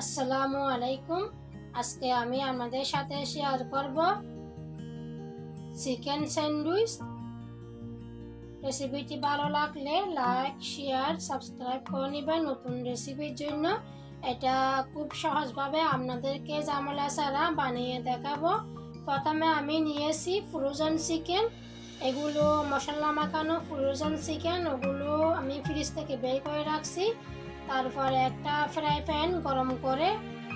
আসসালামু আলাইকুম। আজকে আমি আপনাদের সাথে শেয়ার করব চিকেন স্যান্ডউইচ। রেসিপিটি ভালো লাগলে লাইক, শেয়ার, সাবস্ক্রাইব করে নেবেন নতুন রেসিপির জন্য। এটা খুব সহজভাবে আপনাদেরকে ঝামেলা ছাড়া বানিয়ে দেখাবো। প্রথমে আমি নিয়েছি ফ্রোজেন চিকেন। এগুলো মশলা মাখানো ফ্রোজেন চিকেন, ওগুলো আমি ফ্রিজ থেকে বের করে রাখছি। তারপরে একটা ফ্রাই প্যান গরম করে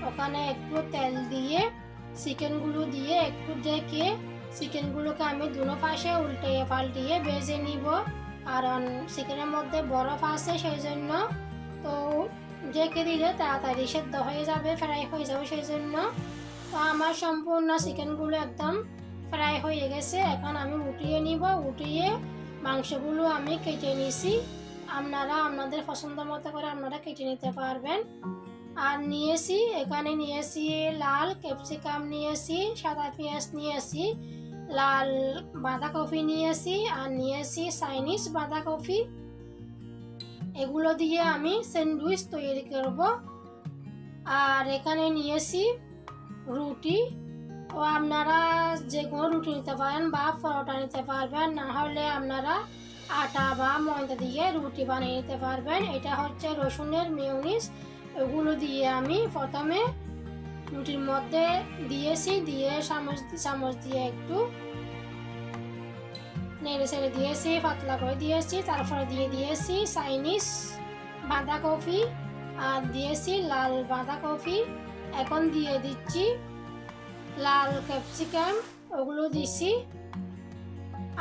ওখানে একটু তেল দিয়ে চিকেনগুলো দিয়ে একটু ঢেকে চিকেনগুলোকে আমি দুনো পাশে উল্টিয়ে পাল্টিয়ে ভেজে নিব, কারণ চিকেনের মধ্যে বরফ আছে সেই জন্য। তো ঢেকে দিলে তাড়াতাড়ি সেদ্ধ হয়ে যাবে, ফ্রাই হয়ে যাবে সেই জন্য। তো আমার সম্পূর্ণ চিকেনগুলো একদম ফ্রাই হয়ে গেছে। এখন আমি উঠিয়ে নিব। উঠিয়ে মাংসগুলো আমি কেটে নিছি। আপনারা আপনাদের পছন্দ মতো করে আপনারা কেটে নিতে পারবেন। আর এখানে নিয়েছি লাল ক্যাপসিকাম নিয়েছি, সাদা পেঁয়াজ নিয়েছি, লাল বাঁধাকপি নিয়েছি, আর নিয়েছি চাইনিজ বাঁধাকপি। এগুলো দিয়ে আমি স্যান্ডউইচ তৈরি করব। আর এখানে নিয়েছি রুটি। তো আপনারা যে কোনো রুটি নিতে পারেন বা পরোটা নিতে পারবেন, না হলে আপনারা আটা বা ময়দা দিয়ে রুটি বানিয়ে নিতে পারবেন। এটা হচ্ছে রসুনের মেয়োনিজ। এগুলো দিয়ে আমি প্রথমে রুটির মধ্যে দিয়েছি, দিয়ে চামচ দিয়ে একটু নেড়ে ছেড়ে দিয়েছি, পাতলা করে দিয়েছি। তারপরে দিয়ে দিয়েছি চাইনিজ বাঁধাকপি আর দিয়েছি লাল বাঁধাকপি। এখন দিয়ে দিচ্ছি লাল ক্যাপসিকাম, ওগুলো দিচ্ছি।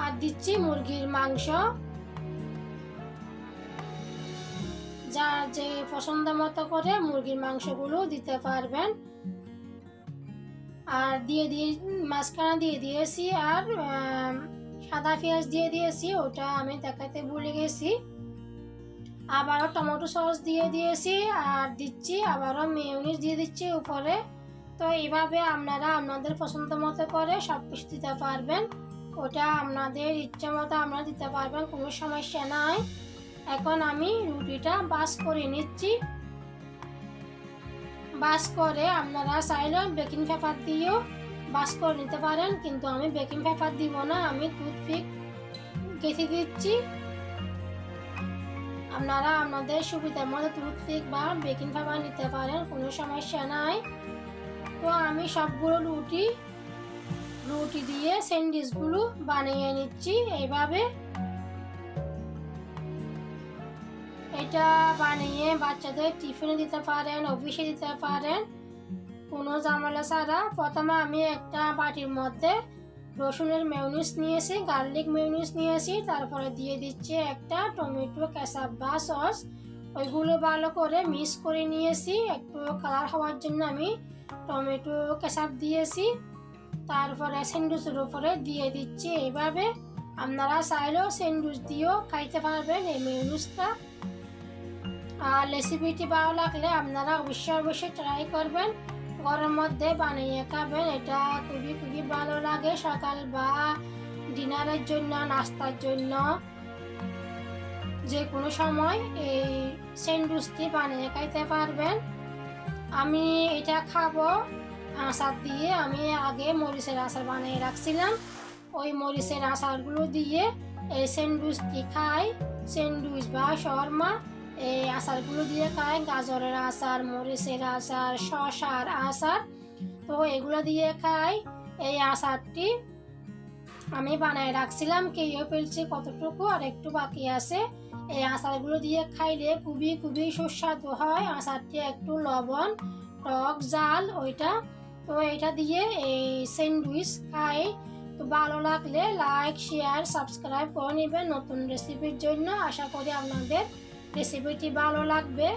আর দিচ্ছি মুরগির মাংস। যার যে পছন্দ মতো করে মুরগির মাংসগুলো দিতে পারবেন। আর মাঝখানে দিয়ে দিয়েছি আর সাদা পেঁয়াজ দিয়ে দিয়েছি, ওটা আমি দেখাতে ভুলে গেছি। আবারও টমেটো সস দিয়ে দিয়েছি আর দিচ্ছি আবারও মেয়োনিজ দিয়ে দিচ্ছি উপরে। তো এইভাবে আপনারা আপনাদের পছন্দ মতো করে সব কিছু দিতে পারবেন। ওটা আপনাদের ইচ্ছা মতো আপনারা দিতে পারবেন, কোনো সমস্যা নাই। এখন আমি রুটিটা বাস করে নিচ্ছি। বাস করে আপনারা চাইলে বেকিং পেপার দিয়েও বাস করে নিতে পারেন, কিন্তু আমি বেকিং পেপার দিব না, আমি টুথপিক গেঁথে দিচ্ছি। আপনারা আপনাদের সুবিধার মতো টুথপিক বা বেকিং পেপার নিতে পারেন, কোনো সমস্যা নাই। তো আমি সবগুলো রুটি দিয়ে স্যান্ডউইচগুলো বানিয়ে নিচ্ছি এইভাবে। এটা বানিয়ে বাচ্চাদের টিফিনে দিতে পারেন, অফিসে দিতে পারেন, কোনো ঝামেলা ছাড়া। প্রথমে আমি একটা বাটির মধ্যে রসুনের মেয়োনিজ নিয়েছি, গার্লিক মেয়োনিজ নিয়েছি। তারপরে দিয়ে দিচ্ছি একটা টমেটো কেচাপ বা সস। ওইগুলো ভালো করে মিক্স করে নিয়েছি। একটু কালার হওয়ার জন্য আমি টমেটো কেচাপ দিয়েছি। তারপরে স্যান্ডউইচের উপরে দিয়ে দিচ্ছি এইভাবে। আপনারা চাইলেও স্যান্ডউইচ দিয়েও খাইতে পারবেন এই মেয়োনিজটা। আর রেসিপিটি ভালো লাগলে আপনারা অবশ্যই ট্রাই করবেন, ঘরের মধ্যে বানিয়ে খাবেন। এটা খুবই ভালো লাগে সকাল বা ডিনারের জন্য, নাস্তার জন্য, যে কোনো সময় এই স্যান্ডউইচটি বানিয়ে খাইতে পারবেন। আমি এটা খাবো আচার দিয়ে। আমি আগে মরিচের আচার বানিয়ে রাখছিলাম, ওই মরিচের আচারগুলো দিয়ে এই স্যান্ডউইচটি খাই। স্যান্ডউইচ বা শর্মা এই আচারগুলো দিয়ে খাই। গাজরের আচার, মরিচের আচার, শসার আচার, তো এগুলো দিয়ে খাই। এই আচারটি আমি বানিয়ে রাখছিলাম, খেয়ে ফেলছি কতটুকু, আর একটু বাকি আছে। এই আচারগুলো দিয়ে খাইলে খুবই সুস্বাদু হয়। আচারটি একটু লবণ, টক, ঝাল ওইটা। তো এটা দিয়ে এই স্যান্ডউইচ খাই। তো ভালো লাগলে লাইক, শেয়ার, সাবস্ক্রাইব করে নেবেন নতুন রেসিপির জন্য। আশা করি আপনাদের রেসিপিটি ভালো লাগবে।